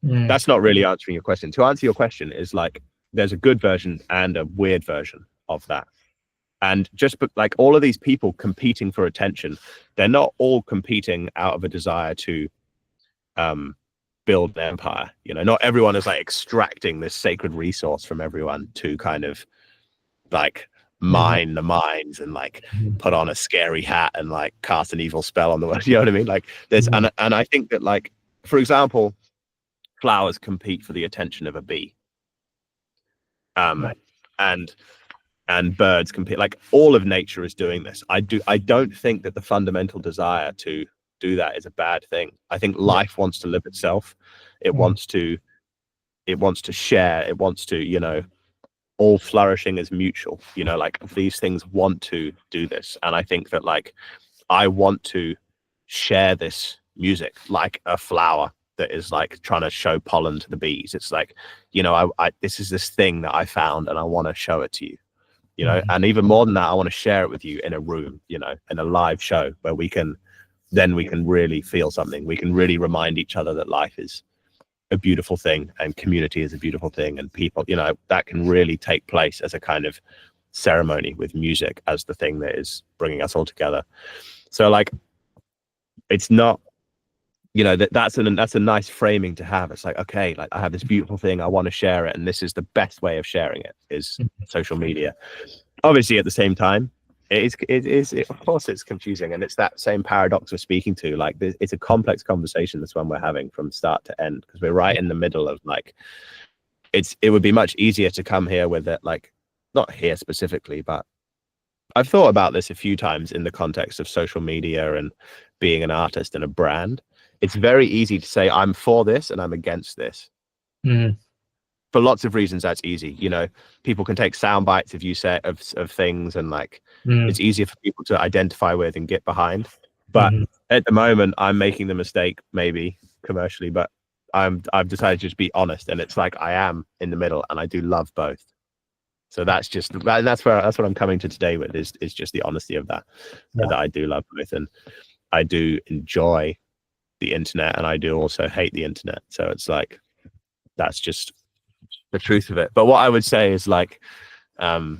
That's not really answering your question. To answer your question is like, there's a good version and a weird version of that. And just like all of these people competing for attention, they're not all competing out of a desire to build an empire. You know, not everyone is like extracting this sacred resource from everyone to kind of like mine the mines and like put on a scary hat and like cast an evil spell on the world. You know what I mean? Like there's and I think that, like, for example, flowers compete for the attention of a bee. And birds compete. Like all of nature is doing this. I don't think that the fundamental desire to do that is a bad thing. I think life wants to live itself. It wants to share. It wants to, you know, all flourishing is mutual. You know, like these things want to do this. And I think that like I want to share this music like a flower that is like trying to show pollen to the bees. It's like, you know, I this is this thing that I found and I want to show it to you. You know, and even more than that, I want to share it with you in a room, you know, in a live show where we can really feel something. We can really remind each other that life is a beautiful thing and community is a beautiful thing, and people, you know, that can really take place as a kind of ceremony with music as the thing that is bringing us all together. So like, it's not, you know, that's a nice framing to have. It's like, okay, like I have this beautiful thing, I want to share it, and this is the best way of sharing it is social media. Obviously, at the same time, of course it's confusing, and it's that same paradox we're speaking to. Like it's a complex conversation, this one we're having from start to end, because we're right in the middle of like, it would be much easier to come here with it, like not here specifically, but I've thought about this a few times in the context of social media and being an artist and a brand. It's very easy to say I'm for this and I'm against this. For lots of reasons, that's easy. You know, people can take sound bites of you say of things, and like it's easier for people to identify with and get behind. But at the moment, I'm making the mistake, maybe commercially, but I've decided to just be honest, and it's like I am in the middle, and I do love both. So that's what I'm coming to today with is just the honesty of that, that I do love both, and I do enjoy the internet, and I do also hate the internet. So it's like that's just the truth of it. But what I would say is like, that's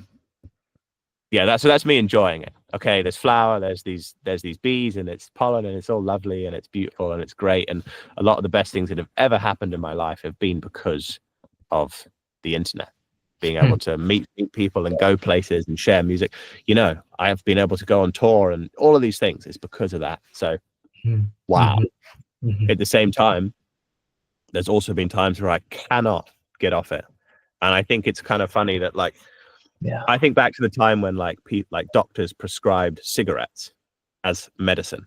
me enjoying it. okay, there's flower, there's these bees, and it's pollen, and it's all lovely, and it's beautiful, and it's great. And a lot of the best things that have ever happened in my life have been because of the internet, being able to meet people and go places and share music. You know, I have been able to go on tour, and all of these things is because of that. So, wow. At the same time, there's also been times where I cannot get off it. And I think it's kind of funny that, like, I think back to the time when like doctors prescribed cigarettes as medicine.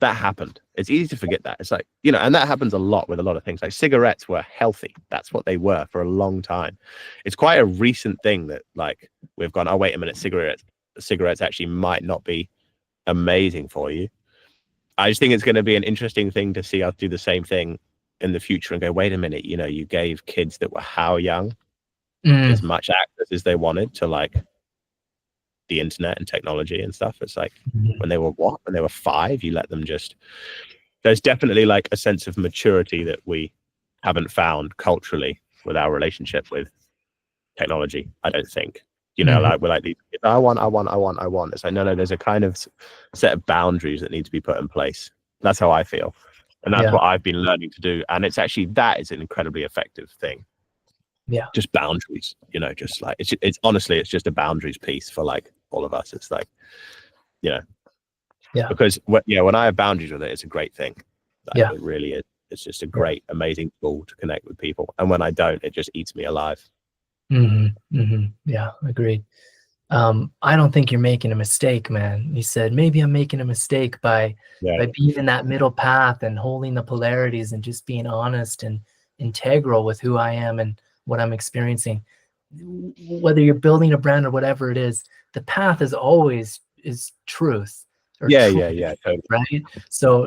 That happened. It's easy to forget that. It's like, you know, and that happens a lot with a lot of things. Like cigarettes were healthy. That's what they were for a long time. It's quite a recent thing that like we've gone, oh, wait a minute, cigarettes actually might not be amazing for you. I just think it's going to be an interesting thing to see us do the same thing in the future and go, wait a minute, you know, you gave kids that were how young as much access as they wanted to like the internet and technology and stuff. It's like when they were 5, you let them just, there's definitely like a sense of maturity that we haven't found culturally with our relationship with technology. I don't think, you know, like we're like these, I want. It's like, no, there's a kind of set of boundaries that need to be put in place. That's how I feel. And that's what I've been learning to do. And it's actually, that is an incredibly effective thing. Yeah. Just boundaries, you know, just like, it's honestly, it's just a boundaries piece for like all of us. It's like, you know, because when I have boundaries with it, it's a great thing. Like, it really is. It's just a great, amazing tool to connect with people. And when I don't, it just eats me alive. Yeah, agreed. I don't think you're making a mistake, man. You said maybe I'm making a mistake by being in that middle path and holding the polarities and just being honest and integral with who I am and what I'm experiencing. Whether you're building a brand or whatever it is, the path is always truth. Totally. Right. So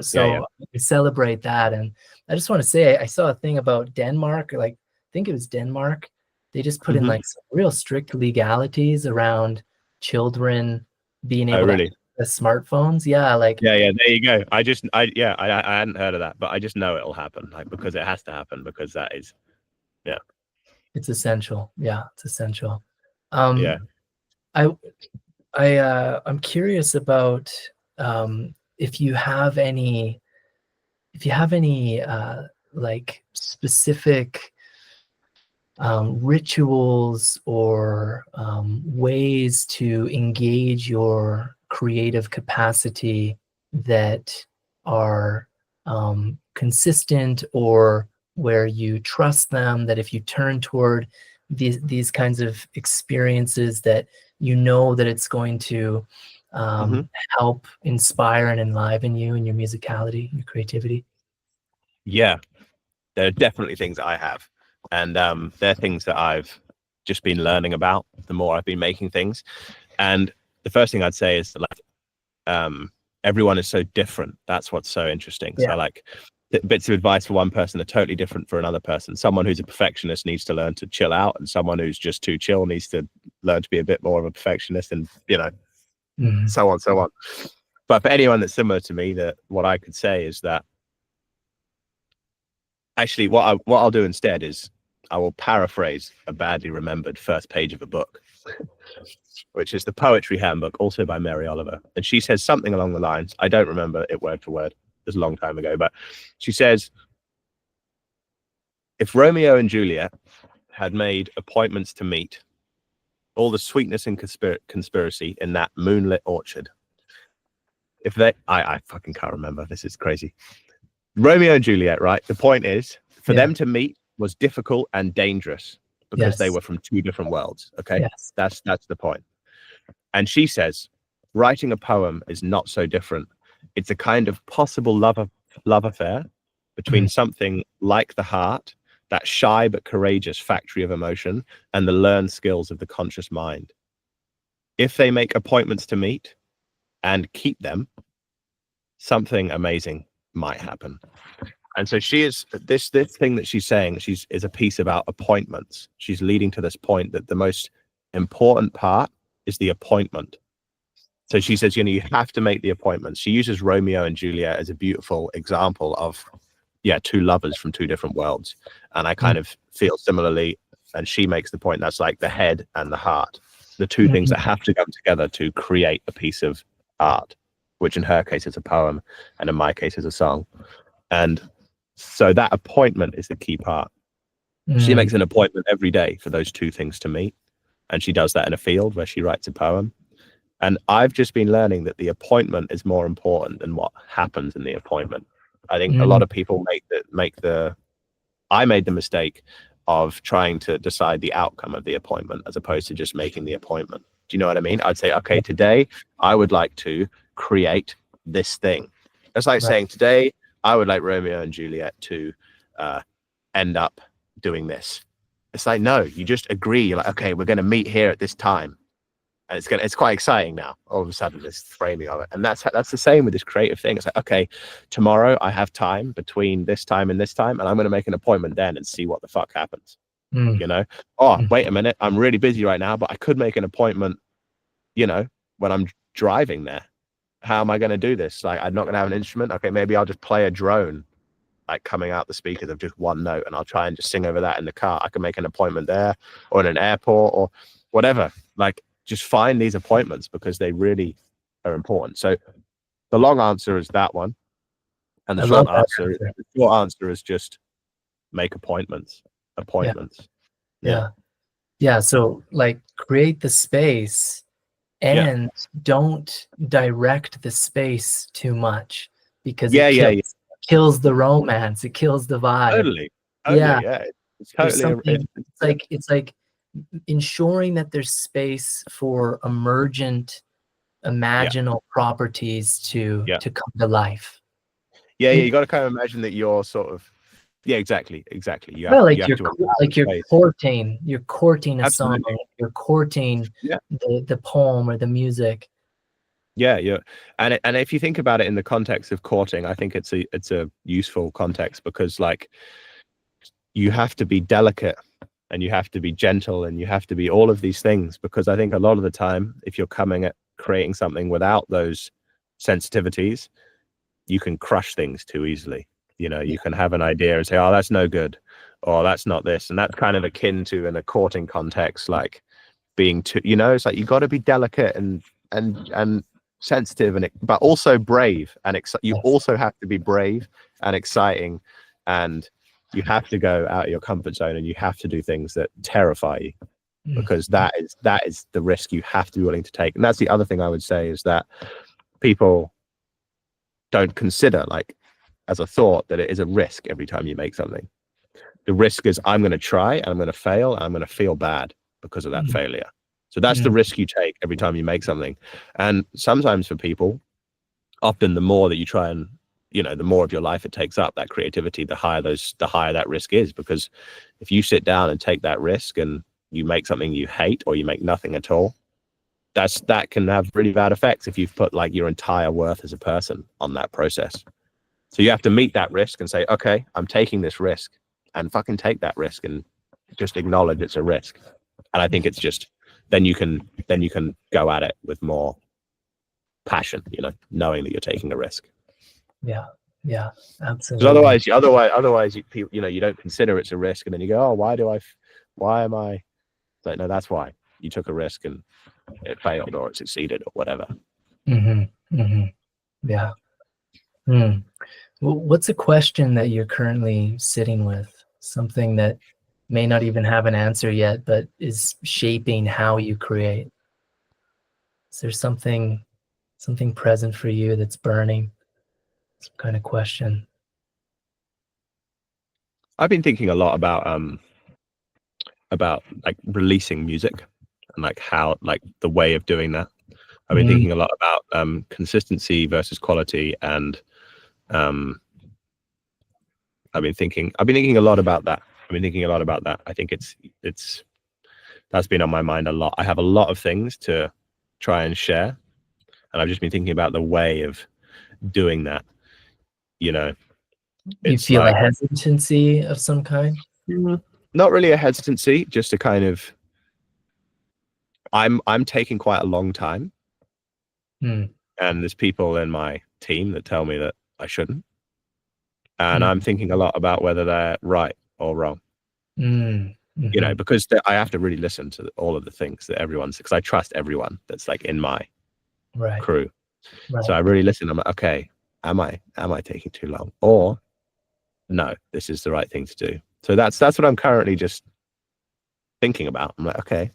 we celebrate that. And I just want to say, I saw a thing about Denmark, like I think it was Denmark. They just put in like some real strict legalities around children being able to access smartphones. Yeah, like there you go. I hadn't heard of that, but I just know it'll happen, like because it has to happen, because that is it's essential. Yeah, it's essential. I'm curious about if you have any like specific rituals or ways to engage your creative capacity that are consistent, or where you trust them, that if you turn toward these kinds of experiences, that you know that it's going to help inspire and enliven you in your musicality, your creativity? Yeah, there are definitely things I have. And they're things that I've just been learning about the more I've been making things. And the first thing I'd say is that, like, everyone is so different. That's what's so interesting. So like bits of advice for one person are totally different for another person. Someone who's a perfectionist needs to learn to chill out, and someone who's just too chill needs to learn to be a bit more of a perfectionist, and you know, so on. But for anyone that's similar to me, that what I could say is that actually what I'll do instead is I will paraphrase a badly remembered first page of a book, which is the Poetry Handbook, also by Mary Oliver. And she says something along the lines, I don't remember it word for word, it was a long time ago, but she says, if Romeo and Juliet had made appointments to meet, all the sweetness and conspiracy in that moonlit orchard, if they, I fucking can't remember, this is crazy. Romeo and Juliet, right? The point is, for them to meet was difficult and dangerous because they were from two different worlds. Okay, that's the point. And she says, writing a poem is not so different. It's a kind of possible love affair between something like the heart, that shy but courageous factory of emotion, and the learned skills of the conscious mind. If they make appointments to meet and keep them, something amazing might happen. And so she is this thing that she's saying, is a piece about appointments. She's leading to this point that the most important part is the appointment. So she says, you know, you have to make the appointments. She uses Romeo and Juliet as a beautiful example of, two lovers from two different worlds. And I kind of feel similarly, and she makes the point that's like the head and the heart. the two things that have to come together to create a piece of art, which in her case is a poem, and in my case is a song. And so that appointment is the key part. She makes an appointment every day for those two things to meet. And she does that in a field where she writes a poem. And I've just been learning that the appointment is more important than what happens in the appointment. I think a lot of people I made the mistake of trying to decide the outcome of the appointment as opposed to just making the appointment. Do you know what I mean? I'd say, okay, today I would like to create this thing. It's like saying, today I would like Romeo and Juliet to end up doing this. It's like, no, you just agree. You're like, okay, we're going to meet here at this time. And it's quite exciting now, all of a sudden, this framing of it. And that's the same with this creative thing. It's like, okay, tomorrow I have time between this time and this time, and I'm going to make an appointment then and see what the fuck happens. You know, wait a minute, I'm really busy right now, but I could make an appointment, you know, when I'm driving there. How am I going to do this? Like, I'm not going to have an instrument. Okay, maybe I'll just play a drone, like coming out the speakers of just one note, and I'll try and just sing over that in the car. I can make an appointment there or in an airport or whatever. Like, just find these appointments because they really are important. So the long answer is that one. And the short answer is just make appointments. Yeah. So like create the space and don't direct the space too much, because it kills the romance. It kills the vibe. Totally. Yeah. It's totally. It's like ensuring that there's space for emergent, imaginal properties to come to life. You got to kind of imagine that you're sort of exactly. You're courting a song, you're courting the poem or the music. And if you think about it in the context of courting, I think it's a useful context, because like you have to be delicate and you have to be gentle and you have to be all of these things, because I think a lot of the time, if you're coming at creating something without those sensitivities, you can crush things too easily. You know, you can have an idea and say, oh, that's no good, or that's not this. And that's kind of akin to, in a courting context, like being too, you know, it's like you got to be delicate and sensitive, but also brave and you also have to be brave and exciting, and you have to go out of your comfort zone and you have to do things that terrify you, because that is the risk you have to be willing to take. And that's the other thing I would say, is that people don't consider, like, as a thought, that it is a risk every time you make something. The risk is, I'm going to try and I'm going to fail and I'm going to feel bad because of that failure. So that's the risk you take every time you make something. And sometimes for people, often the more that you try and, you know, the more of your life it takes up, that creativity, the higher that risk is. Because if you sit down and take that risk and you make something you hate, or you make nothing at all, that can have really bad effects if you've put like your entire worth as a person on that process. So you have to meet that risk and say, okay, I'm taking this risk, and fucking take that risk and just acknowledge it's a risk. And I think it's just, then you can go at it with more passion, you know, knowing that you're taking a risk. Yeah, absolutely. Because otherwise, you know, you don't consider it's a risk, and then you go, oh, why am I? It's like, no, that's why you took a risk and it failed or it succeeded or whatever. Yeah. Well, what's a question that you're currently sitting with? Something that may not even have an answer yet, but is shaping how you create. Is there something present for you that's burning? Some kind of question. I've been thinking a lot about like releasing music and like how, like the way of doing that. I've been thinking a lot about consistency versus quality, and I've been thinking a lot about that. I think that's been on my mind a lot. I have a lot of things to try and share, and I've just been thinking about the way of doing that. You know, you feel like a hesitancy of some kind? Not really a hesitancy, just a kind of, I'm taking quite a long time, and there's people in my team that tell me that I shouldn't, and I'm thinking a lot about whether they're right or wrong. you know, Mm-hmm. because I have to really listen to all of the things that everyone's, because I trust everyone that's like in my Right. crew. So Right. I really listen. I'm like, okay, am I taking too long? Or no, this is the right thing to do. So that's what I'm currently just thinking about. I'm like, okay,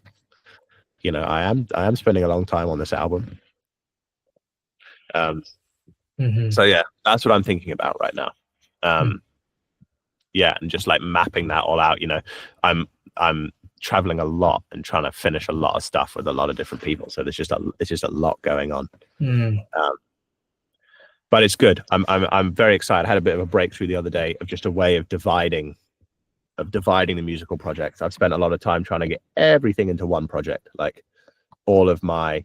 you know, I am spending a long time on this album. Um, Mm-hmm. so yeah, that's what I'm thinking about right now. Yeah, and just like mapping that all out. You know, I'm traveling a lot and trying to finish a lot of stuff with a lot of different people. So it's just a lot going on. Mm-hmm. Um, but it's good. I'm very excited. I had a bit of a breakthrough the other day of just a way of dividing the musical projects. I've spent a lot of time trying to get everything into one project. Like all of my,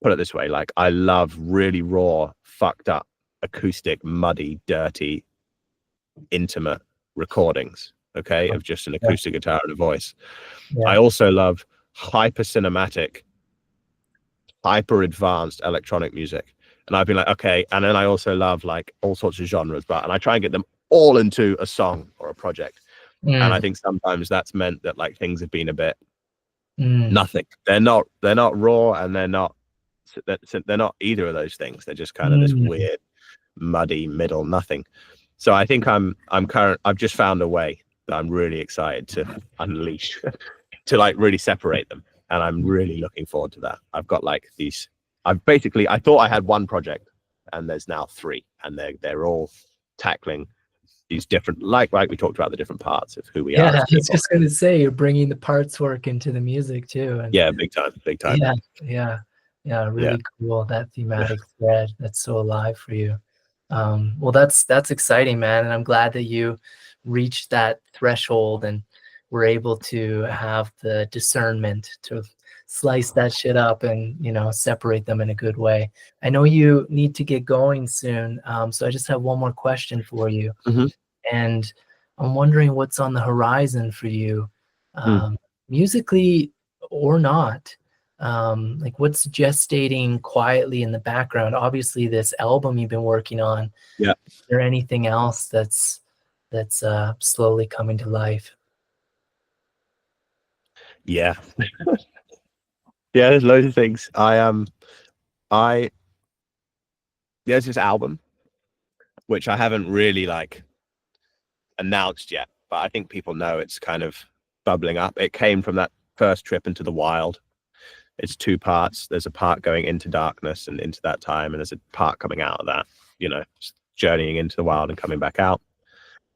put it this way, like I love really raw, fucked up, acoustic, muddy, dirty, intimate recordings, okay, of just an Yeah. acoustic guitar and a voice. I Yeah. also love hyper cinematic, hyper advanced electronic music. And I've been like, okay. And then I also love like all sorts of genres, and I try and get them all into a song or a project. And I Mm. think sometimes that's meant that like things have been a bit Mm. nothing. They're not raw, and they're not either of those things. They're just kind of this Mm. weird, muddy middle nothing. So I think I've just found a way that I'm really excited to unleash to like really separate them. And I'm really looking forward to that. I've got like these, I thought I had one project, and there's now three, and they're all tackling these different, like we talked about, the different parts of who we are Yeah, as I was people. just gonna say you're bringing the parts work into the music too, and Yeah, big time, big time. yeah, yeah, yeah, Yeah. really cool, that thematic thread that's so alive for you. Well, that's exciting, man, and I'm glad that you reached that threshold and were able to have the discernment to slice that shit up and, you know, separate them in a good way. I know you need to get going soon, so I just have one more question for you. Mm-hmm. And I'm wondering what's on the horizon for you, Mm. musically or not. Like what's gestating quietly in the background? Obviously, this album you've been working on. Yeah. Is there anything else that's slowly coming to life? Yeah. Yeah, there's loads of things. I there's this album which I haven't really like announced yet, but I think people know it's kind of bubbling up. It came from that first trip into the wild. It's two parts. There's a part going into darkness and into that time, and there's a part coming out of that, you know, journeying into the wild and coming back out.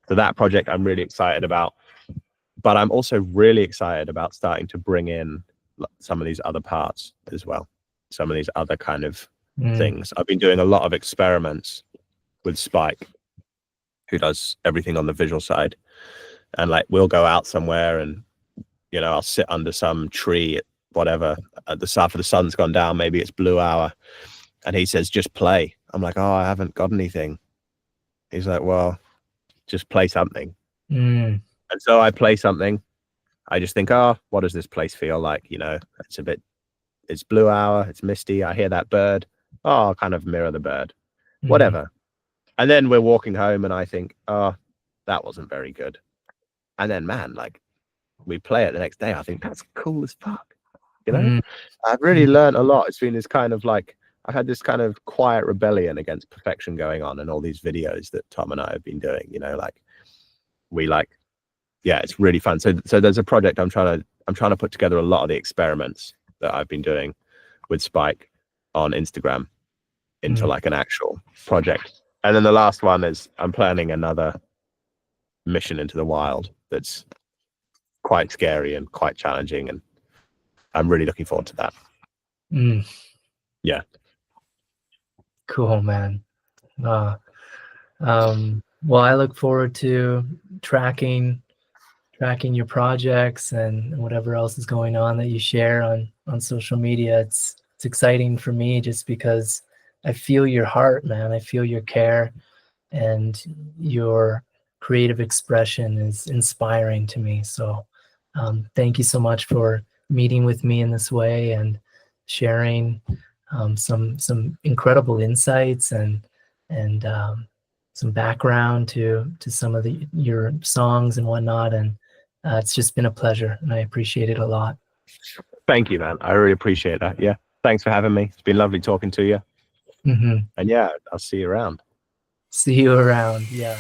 So that project I'm really excited about. But I'm also really excited about starting to bring in some of these other parts as well. Some of these other kind of Mm, things. I've been doing a lot of experiments with Spike, who does everything on the visual side. And like we'll go out somewhere, and you know, I'll sit under some tree at whatever at the after the sun's gone down, maybe it's blue hour, and he says, just play. I'm like, oh, I haven't got anything. He's like, well, just play something. mm, And so I play something. I just think, oh, what does this place feel like? You know, it's blue hour, it's misty. I hear that bird. Oh, I'll kind of mirror the bird, mm, whatever. And then we're walking home, and I think, oh, that wasn't very good. And then, man, like we play it the next day. I think that's cool as fuck. You know, mm, I've really mm, learned a lot. It's been this kind of like, I've had this kind of quiet rebellion against perfection going on, and all these videos that Tom and I have been doing, you know, like we like, yeah, it's really fun. So there's a project I'm trying to put together a lot of the experiments that I've been doing with Spike on Instagram into mm, like an actual project. And then the last one is I'm planning another mission into the wild that's quite scary and quite challenging, and I'm really looking forward to that. mm. Yeah. Cool, man. Well, I look forward to tracking your projects and whatever else is going on that you share on social media. It's exciting for me just because I feel your heart, man. I feel your care, and your creative expression is inspiring to me. So thank you so much for meeting with me in this way and sharing some incredible insights and some background to some of your songs and whatnot. And It's just been a pleasure, and I appreciate it a lot. Thank you, man. I really appreciate that. Yeah. Thanks for having me. It's been lovely talking to you. Mm-hmm. And yeah, I'll see you around. See you around. Yeah.